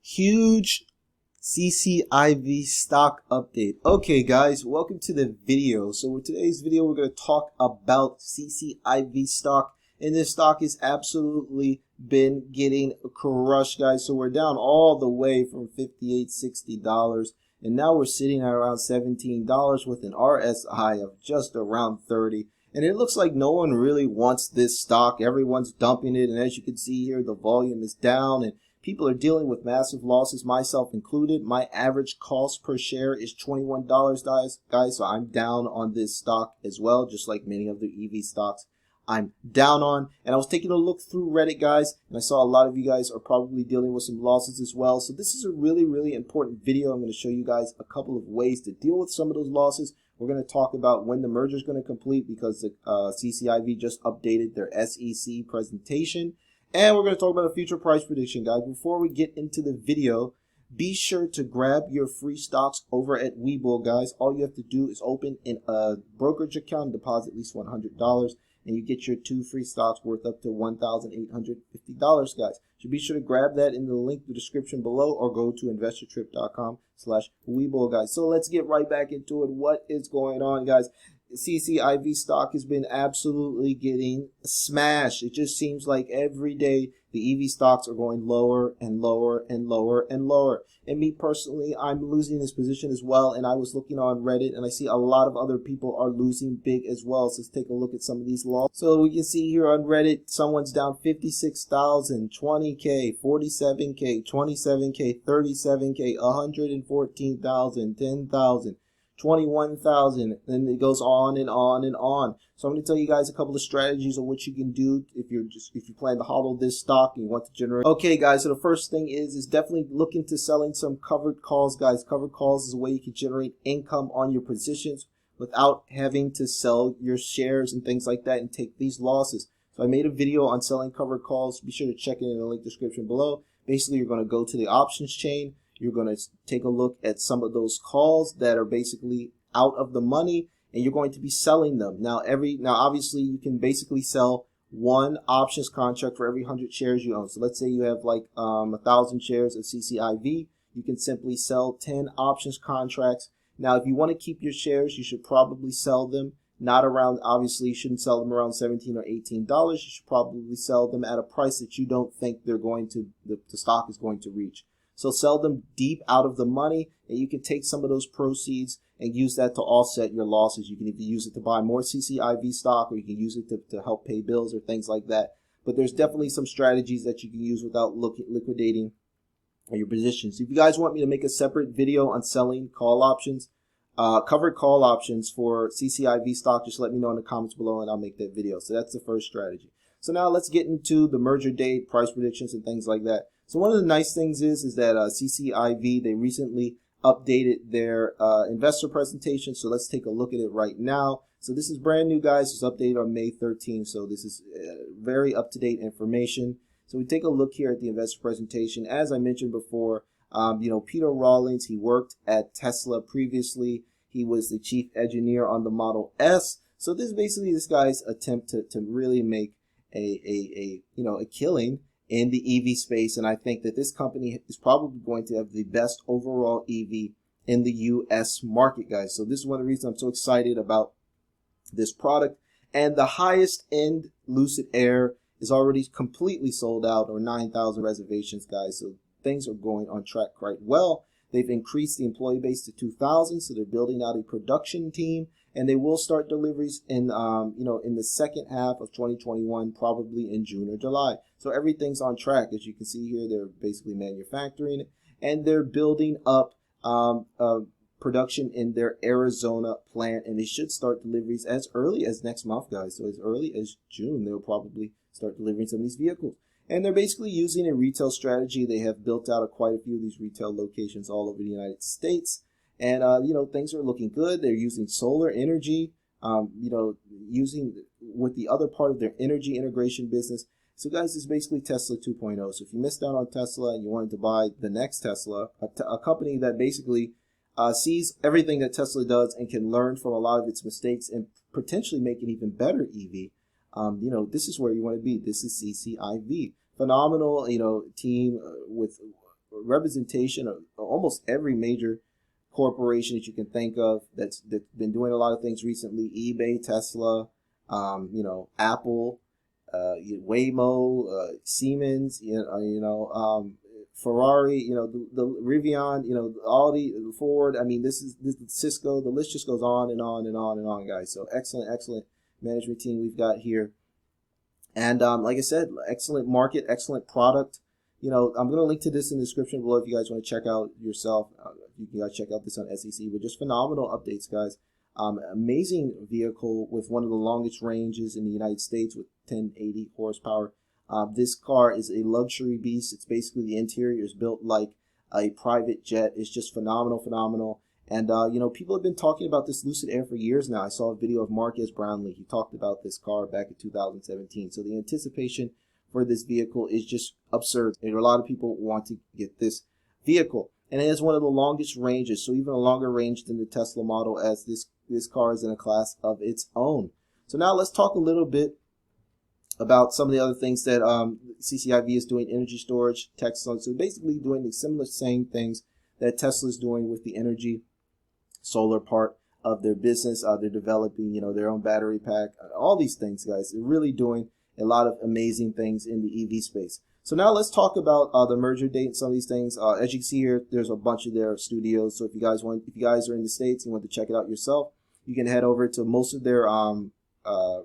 Huge CCIV stock update. Okay guys, welcome to the video. So with today's video, we're going to talk about CCIV stock, and this stock has absolutely been getting crushed, guys. So we're down all the way from $58, $60, and now we're sitting at around $17 with an RSI of just around 30. And it looks like no one really wants this stock. Everyone's dumping it, and as you can see here, the volume is down and people are dealing with massive losses, myself included. My average cost per share is $21, guys. So I'm down on this stock as well, just like many of the EV stocks I'm down on. And I was taking a look through Reddit, guys, and I saw a lot of you guys are probably dealing with some losses as well. So this is a really important video. I'm going to show you guys a couple of ways to deal with some of those losses. We're going to talk about when the merger is going to complete, because the CCIV just updated their SEC presentation. And we're going to talk about a future price prediction, guys. Before we get into the video, be sure to grab your free stocks over at Webull, guys. All you have to do is open a brokerage account and deposit at least $100, and you get your 2 free stocks worth up to $1,850, guys. So be sure to grab that in the link in the description below, or go to investortrip.com/Webull, guys. So let's get right back into it. What is going on, guys? CCIV stock has been absolutely getting smashed. It just seems like every day the EV stocks are going lower and lower and lower and lower. And me personally, I'm losing this position as well. And I was looking on Reddit, and I see a lot of other people are losing big as well. So let's take a look at some of these losses. So we can see here on Reddit, someone's down 56,000, 20K, 47K, 27K, 37K, 114,000, 10,000. 21,000, and it goes on and on and on. So I'm going to tell you guys a couple of strategies on what you can do if you plan to hodl this stock and you want to generate. Okay guys, so the first thing is definitely look into selling some covered calls, guys. Covered calls is a way you can generate income on your positions without having to sell your shares and things like that and take these losses. So I made a video on selling covered calls. Be sure to check it in the link description below. Basically, you're going to go to the options chain. You're going to take a look at some of those calls that are basically out of the money, and you're going to be selling them. Now obviously you can basically sell one options contract for every 100 shares you own. So let's say you have like 1,000 shares of CCIV. You can simply sell 10 options contracts. Now if you want to keep your shares, you should probably sell them not around, obviously you shouldn't sell them around $17 or $18. You should probably sell them at a price that you don't think they're going to, the stock is going to reach. So sell them deep out of the money, and you can take some of those proceeds and use that to offset your losses. You can either use it to buy more CCIV stock, or you can use it to help pay bills or things like that. But there's definitely some strategies that you can use without liquidating your positions. If you guys want me to make a separate video on selling call options, covered call options for CCIV stock, just let me know in the comments below and I'll make that video. So that's the first strategy. So now let's get into the merger date, price predictions, and things like that. So one of the nice things is that CCIV, they recently updated their investor presentation. So let's take a look at it right now. So this is brand new, guys. It's updated on May 13th. So this is very up-to-date information. So we take a look here at the investor presentation. As I mentioned before, Peter Rawlings, he worked at Tesla previously. He was the chief engineer on the Model S. So this is basically this guy's attempt to really make a killing in the EV space, and I think that this company is probably going to have the best overall EV in the US market, guys. So this is one of the reasons I'm so excited about this product. And the highest end Lucid Air is already completely sold out, or 9,000 reservations, guys. So things are going on track quite well. They've increased the employee base to 2,000, so they're building out a production team, and they will start deliveries in in the second half of 2021, probably in June or July. So everything's on track. As you can see here, they're basically manufacturing it, and they're building up production in their Arizona plant, and they should start deliveries as early as next month, guys. So as early as June, they'll probably start delivering some of these vehicles. And they're basically using a retail strategy. They have built out quite a few of these retail locations all over the United States. And, things are looking good. They're using solar energy, using with the other part of their energy integration business. So, guys, this is basically Tesla 2.0. So if you missed out on Tesla and you wanted to buy the next Tesla, a company that basically sees everything that Tesla does and can learn from a lot of its mistakes and potentially make an even better EV, this is where you want to be. This is CCIV. Phenomenal, team with representation of almost every major corporation that you can think of that's been doing a lot of things recently. eBay, Tesla, Apple, Waymo, Siemens, Ferrari, the Rivian, all the Ford. I mean, this is Cisco. The list just goes on and on and on and on, guys. So excellent management team we've got here. And like I said, excellent market, excellent product. I'm going to link to this in the description below if you guys want to check out yourself. You can guys check out this on SEC, but just phenomenal updates, guys. Amazing vehicle with one of the longest ranges in the United States with 1080 horsepower. This car is a luxury beast. It's basically, the interior is built like a private jet. It's just phenomenal. And, people have been talking about this Lucid Air for years now. I saw a video of Marquez Brownlee. He talked about this car back in 2017. So the anticipation for this vehicle is just absurd. And a lot of people want to get this vehicle. And it has one of the longest ranges, so even a longer range than the Tesla model, as this car is in a class of its own. So now let's talk a little bit about some of the other things that CCIV is doing, energy storage, Tesla. So basically doing the same things that Tesla is doing with the energy solar part of their business. They're developing, their own battery pack, all these things, guys. They're really doing a lot of amazing things in the EV space. So now let's talk about the merger date and some of these things. As you can see here, there's a bunch of their studios. So if you guys are in the States and want to check it out yourself, you can head over to most of their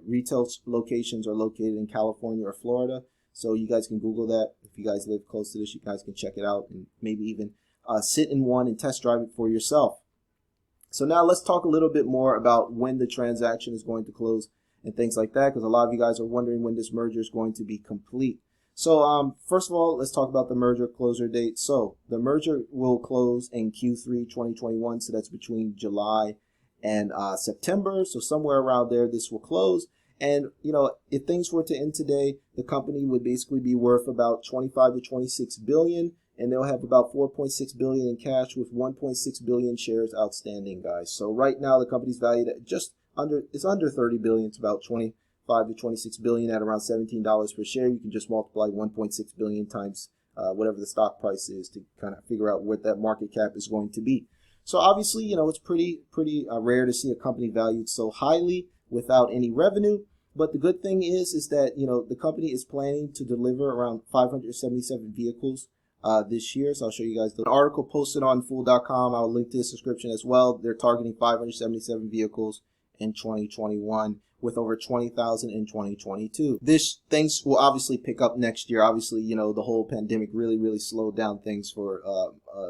retail locations are located in California or Florida. So you guys can Google that. If you guys live close to this, you guys can check it out and maybe even sit in one and test drive it for yourself. So now let's talk a little bit more about when the transaction is going to close and things like that, because a lot of you guys are wondering when this merger is going to be complete. So first of all, let's talk about the merger closure date. So the merger will close in Q3 2021. So that's between July and September. So somewhere around there, this will close. And, if things were to end today, the company would basically be worth about 25 to 26 billion. And they'll have about 4.6 billion in cash with 1.6 billion shares outstanding, guys. So right now, the company's valued at it's under 30 billion. It's about 25 to 26 billion at around $17 per share. You can just multiply 1.6 billion times whatever the stock price is to kind of figure out what that market cap is going to be. So obviously, it's pretty rare to see a company valued so highly without any revenue. But the good thing is that, the company is planning to deliver around 577 vehicles this year. So I'll show you guys the article posted on Fool.com. I'll link to this description as well. They're targeting 577 vehicles in 2021 with over 20,000 in 2022. Things will obviously pick up next year. Obviously, the whole pandemic really slowed down things for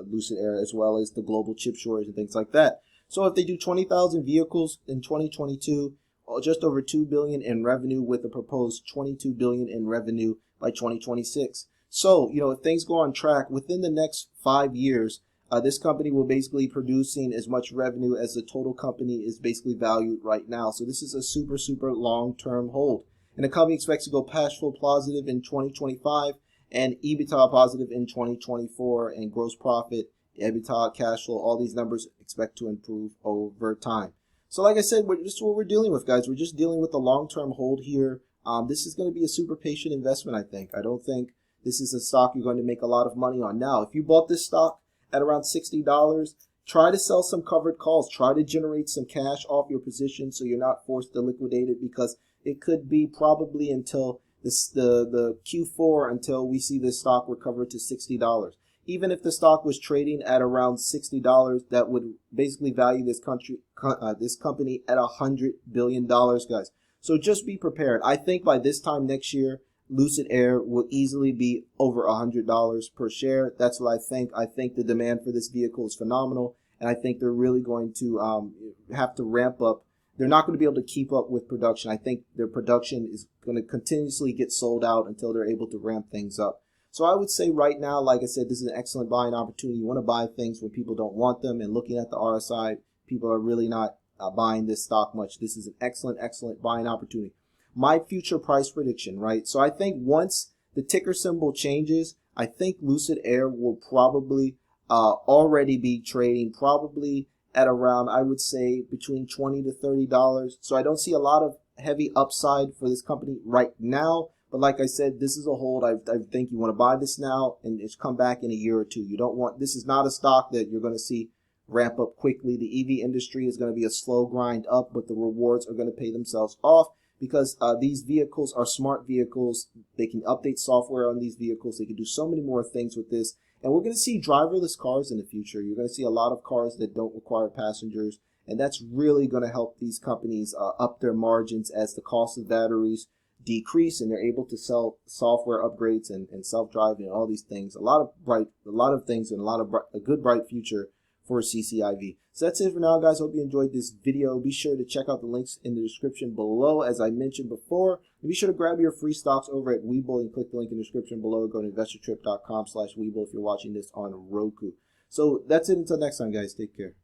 Lucid Air, as well as the global chip shortage and things like that. So if they do 20,000 vehicles in 2022, just over 2 billion in revenue with a proposed 22 billion in revenue by 2026. So, if things go on track within the next 5 years, this company will basically producing as much revenue as the total company is basically valued right now. So this is a super long-term hold. And the company expects to go cash flow positive in 2025 and EBITDA positive in 2024, and gross profit, EBITDA, cash flow, all these numbers expect to improve over time. So like I said, just what we're dealing with, guys. We're just dealing with a long-term hold here. This is going to be a super patient investment, I think. I don't think this is a stock you're going to make a lot of money on. Now, if you bought this stock at around $60, try to sell some covered calls. Try to generate some cash off your position so you're not forced to liquidate it, because it could be probably until the Q4 until we see this stock recover to $60. Even if the stock was trading at around $60, that would basically value this company at $100 billion, guys. So just be prepared. I think by this time next year, Lucid Air will easily be over $100 per share. That's what I think. I think the demand for this vehicle is phenomenal, and I think they're really going to have to ramp up. They're not going to be able to keep up with production. I think their production is going to continuously get sold out until they're able to ramp things up. So I would say right now, like I said, this is an excellent buying opportunity. You want to buy things when people don't want them, and looking at the RSI, people are really not buying this stock much. This is an excellent buying opportunity. My future price prediction, right? So I think once the ticker symbol changes, I think Lucid Air will probably already be trading probably at around, I would say, between $20 to $30. So I don't see a lot of heavy upside for this company right now. But like I said, this is a hold. I think you want to buy this now and it's come back in a year or two. You don't want, this is not a stock that you're going to see ramp up quickly. The EV industry is going to be a slow grind up, but the rewards are going to pay themselves off because these vehicles are smart vehicles. They can update software on these vehicles. They can do so many more things with this. And we're going to see driverless cars in the future. You're going to see a lot of cars that don't require passengers. And that's really going to help these companies up their margins as the cost of batteries decrease and they're able to sell software upgrades and self-driving and all these things. A lot of things and a good bright future for CCIV. So that's it for now, guys. Hope you enjoyed this video. Be sure to check out the links in the description below, as I mentioned before. And be sure to grab your free stocks over at Webull and click the link in the description below. Go to investortrip.com/Webull if you're watching this on Roku. So that's it until next time, guys. Take care.